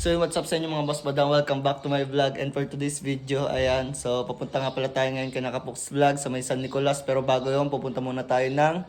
So what's up sa inyo mga boss badang, welcome back to my vlog. And for today's video, ayan, so papunta nga pala tayo ngayon kay Nakapoks Vlog sa may San Nicolas. Pero bago yun, pupunta muna tayo ng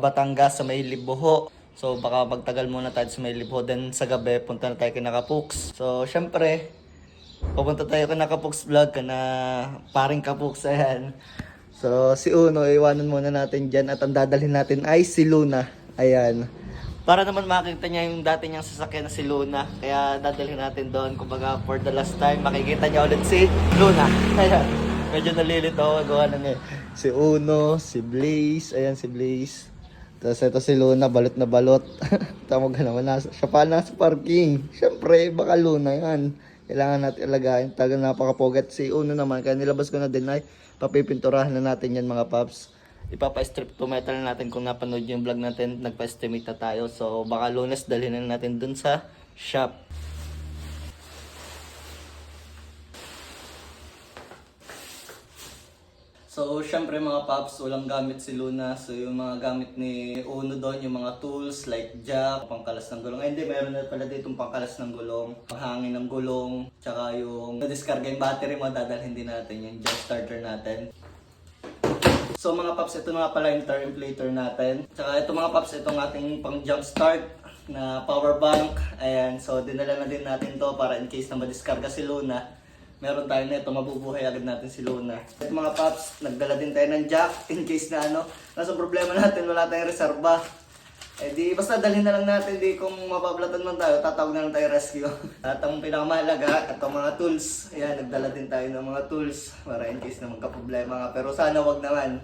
Batangas sa may Liboho. So baka magtagal muna tayo sa may Liboho, then sa gabi punta na tayo kay Nakapoks. So syempre, pupunta tayo kay Nakapoks Vlog, kana paring Kapoks, ayan. So si Uno, iwanan muna natin dyan at ang dadalhin natin ay si Luna, ayan. Para naman makita niya yung dati niyang sasakyan na si Luna. Kaya dadalhin natin doon. Kumbaga for the last time, makikita niya ulit si Luna. Ayan. Medyo nalilito ako. Gawa na niya. Si Uno, si Blaze. Ayan si Blaze. Tapos ito si Luna, balot na balot. Tawag ka naman. Siya pa nasa parking. Siyempre, baka Luna yan. Kailangan natin alagayin. Talagang napakapogat. Si Uno naman, kaya nilabas ko na din ay papipinturahan na natin yan mga paps. Ipapa-strip to metal na natin kung napanood yung vlog natin, nagpa-estimate na tayo. So baka Lunes dalhin na natin dun sa shop. So syempre mga paps, walang gamit si Luna. So yung mga gamit ni Uno doon, yung mga tools like jack, pangkalas ng gulong. Ay hindi, meron na pala dito pangkalas ng gulong, panghangin ng gulong, tsaka yung na-discarga yung battery mo, dadalhin din natin yung jack starter natin. So mga paps, ito na nga pala yung tire inflator natin. Tsaka ito mga paps, itong ating pang jump start na power bank. Ayan, so dinala na din natin to para in case na madiskarga si Luna. Meron tayo na ito, mabubuhay agad natin si Luna. Ito mga paps, nagdala din tayo ng jack in case na nasa problema natin, wala tayong reserba. Eh di, basta dalhin na lang natin, di kung mapablatan man tayo, tatawag na lang tayo rescue. At ang pinakamahalaga, itong mga tools. Ayan, nagdala din tayo ng mga tools para in case na magka-problema nga. Pero sana wag naman.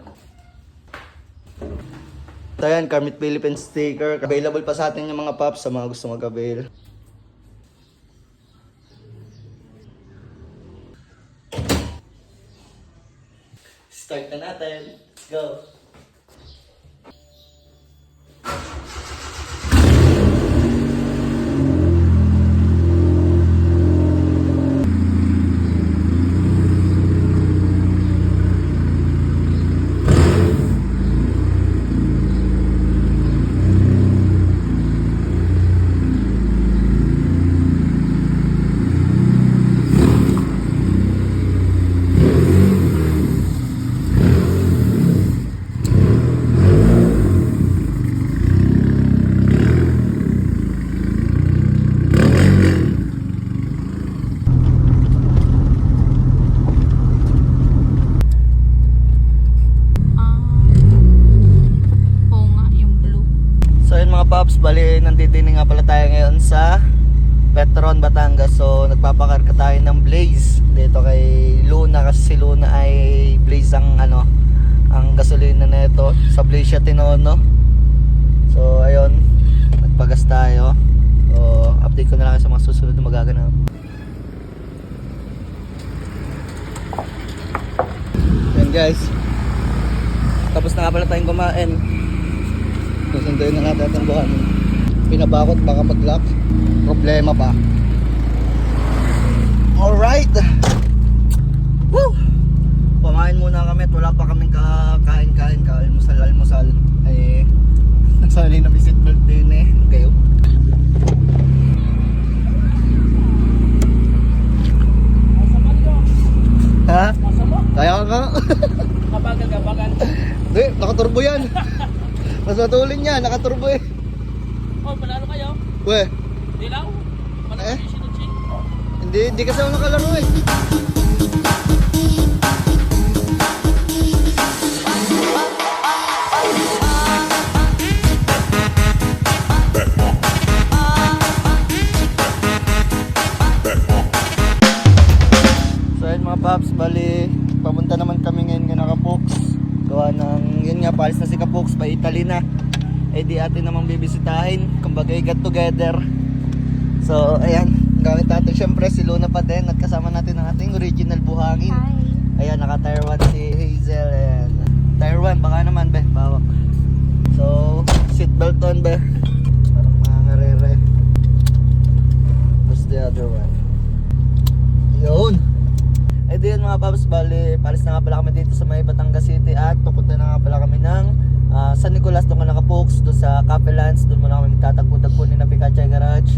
So ayan, Carmit Philippines sticker. Available pa sa atin yung mga paps sa mga gusto mag-avail. Start na natin. Let's go! Paps, bali nandito nga pala tayo ngayon sa Petron, Batangas. So nagpapakarga tayo ng Blaze dito kay Luna kasi si Luna ay Blaze ang ang gasolina na ito. Sa Blaze siya tinono. So ayun, nagpagas tayo. So update ko na lang sa mga susunod na magaganap. Yan guys, tapos na nga pala tayong kumain. Susunduin na natin ang buwan. Pinabakot baka mag-lock. Problema pa. Alright. Woo! Kumain muna kami at wala pa kaming kain-kain. Almusal. Ay, nagsali na may seatbelt din eh. Kayo. Ha? Kaya ka? Kabagal. Hindi, nakaturbo yan. Mas matulin niya, nakaturbo eh. Oh, panalo kayo? Weh. Dilaw? Panalo Eh? si Shinuchi? Hindi kasi ako nakalaro eh. So yun mga paps, bali papunta naman kami ngayon kay Nakapoks. Gawa ng, yun nga, palis na si Kapoks, pa Italy na. Eh di atin namang bibisitahin, kumbaga get together. So ayan, gamit natin syempre si Luna pa din at kasama natin ang ating original buhangin. Hi. Ayan, naka tire 1 si Hazel. Ayan. Tire 1, baka naman be, bawak. So, seatbelt on be. Parang mga ngarere. What's the other one? Yun. Eh di yun mga paps, bali, palis na nga pala kami dito sa may Batangas City at papunta na nga pala kami ng San Nicolas, doon ka Nakapoks, doon sa Cafe Lands, doon muna kami magtatagpo-tagpo ni na Pikachu Garage.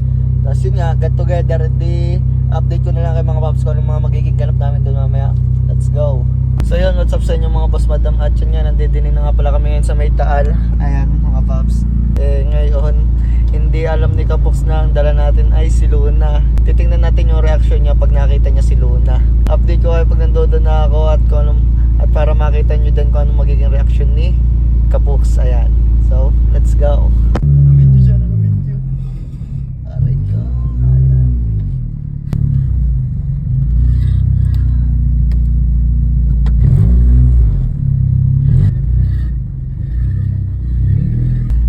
Tapos yun nga, get together, di update ko na lang kay mga paps ko anong mga magiging ganap namin doon mamaya. Let's go. So yun, what's up sa inyo mga boss, madam, at yun nga, nandidinin na nga pala kami ngayon sa may Taal. Ayan mga paps. Ngayon, hindi alam ni Kapoks na ang dala natin ay si Luna. Titingnan natin yung reaction niya pag nakita niya si Luna. Update ko kayo pag nandoon na ako at kung anong, at para makita niyo din kung anong magiging reaction ni Kapoks. Ayan. So, let's go. Naka-video siya, naka-video. Aray ko.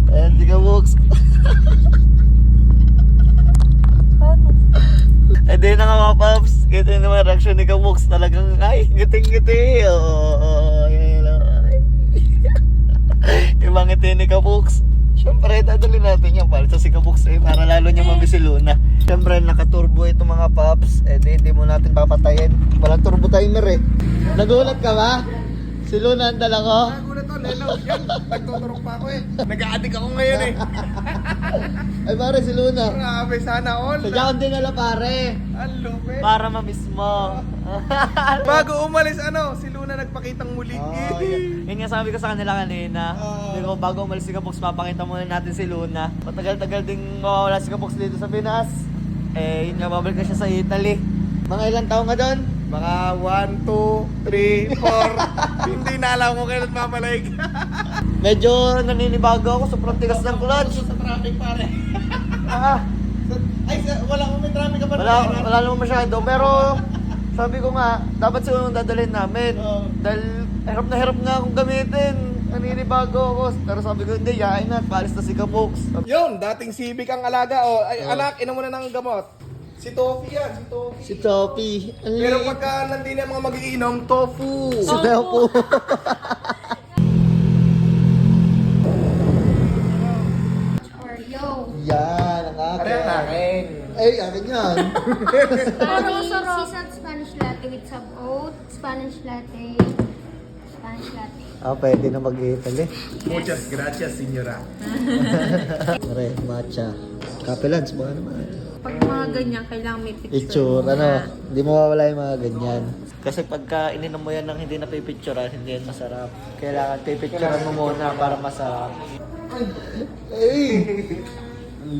Ayan, di Kapoks. Eh di na nga mga paps, ito yung naman reaction ni Kapoks, talagang ay, giting-giti. Oo, yan lang. Ibang ngiti ni Kapoks. Siyempre, dadali natin yan para sa si Kapoks para lalo niya mami si Luna. Siyempre, naka-turbo ito mga paps, hindi mo natin papatayin. Walang turbo timer eh. Nagulat ka ba? Si Luna ang dala ko? Nagulat to, Lelo. Yan, nagtuturok pa ako eh. Nag-a-addict ako ngayon eh. Ay pare, si Luna. Grabe, sana all. Sadya kong dinala pare. Ang lupit. Para mamiss mo. Bago umalis, si Luna nagpakitang muli. Oh, yun nga sabi ko sa kanila kanina. Sabi ko, bago umalis si Kapoks, papakita muna natin si Luna. Matagal-tagal ding mawawala si Kapoks dito sa Pinas. Yun nga, babalik na siya sa Italy. Mga ilang taon nga doon? Mga 1, 2, 3, 4. Hindi na alam kung kailan mamalaig. Medyo naninibago ako, sobrang tigas ng clutch. Sa traffic pare. Ah, Wala kong may traffic ka pa. wala naman masyado, pero sabi ko nga, dapat siguro dadalhin namin. Dahil hirap na akong gamitin. Naninibago ako. Pero sabi ko, hindi, yain na, paalis na si Kapoks. Yun, dating civic ang alaga. Ay, anak, inom mo na ng gamot. Si Tofi yan, si Tofi. Si Topi. Pero pagka nandun na mga magiinom, tofu. Si Topo. Oreo. Yan, ang akin. Ano yung akin? Ay, akin yan. Parang seasoned Spanish latte with some oat, Spanish latte, Spanish latte. Pwede na mag-Italy. Muchas gracias, señora. Pare, matcha. Kapelans, baka naman. Pag mga ganyan, kailangan may Picture, picture. hindi mawawala yung mga ganyan. Kasi pagka ininom mo yan ng hindi na pipicturean, hindi yan masarap. Kailangan pipicturean mo muna para masarap. Hey!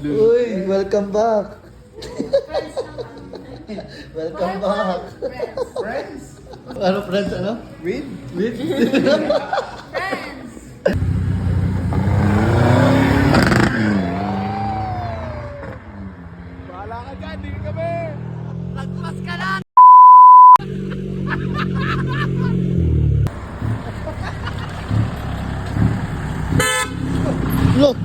Uy, welcome back! Welcome back! Friends? Ano friends, ano? With? With? Friends! Bahala ka dyan, di kami! Lagpas ka lang! Look!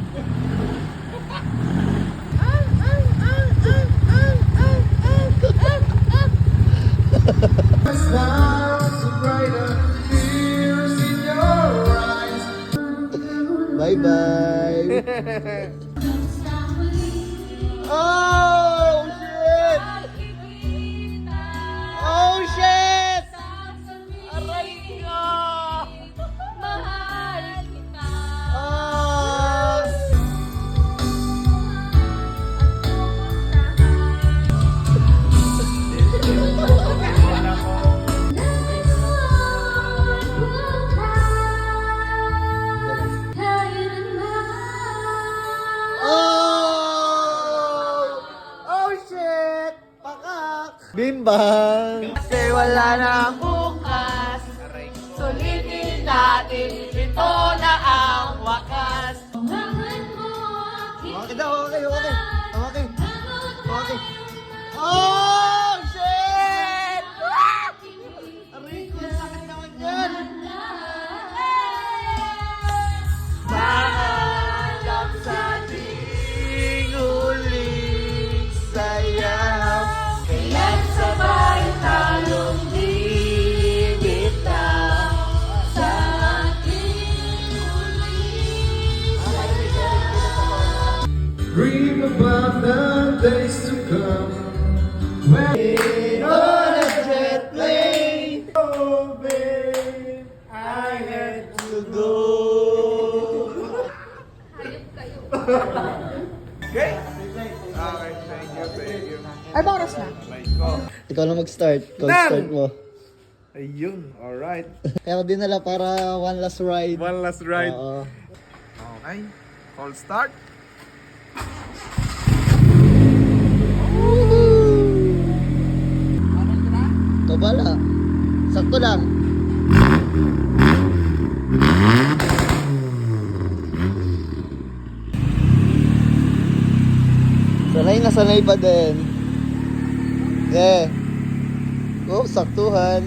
Bye bye! Oh shit! Oh shit! Aray ko! Ah! Oh! Oh shit! Pakak! Bimbang! Kasi wala nang bukas. Sulitin natin, ito na ang wakas. Okay daw, okay. Oh shit! Ah! Aray ko, sakit naman yan! Paalam sa ating huling sayaw. Kailan sabay talong bibitaw sa ating huling sayaw. Dream about the days to come. On a jet plane, Oh, babe, I had to go. Hayop kayo. Okay? Okay, thank you. Ay, oras na. Right ko. Ikaw na mag-start. Ikaw Nan! start mo. Ayun, alright. Kaya ko dinala para one last ride. One last ride. Oo. Okay, hold start. Kabala. Sakto lang. Sanay na sanay pa din. Yeah. Oh, saktuhan.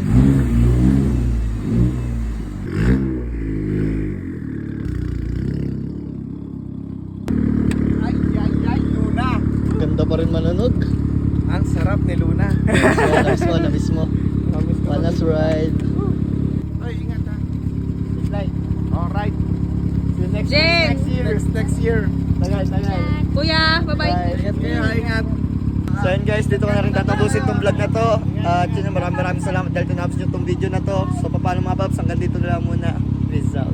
Ay, Luna. Ganda pa rin manonog. Ang sarap ni Luna. Na mismo. One last ride. Ay, ingat ha. Slide. Alright. See you James! next year. Tagay. Kuya, bye-bye. Yeah, ingat. So yun guys, dito ko na rin tatapusin tong vlog na to. At yun, maraming salamat dahil tinapos nyo tong video na to. So paano mga paps, hanggang dito na lang muna. Peace out.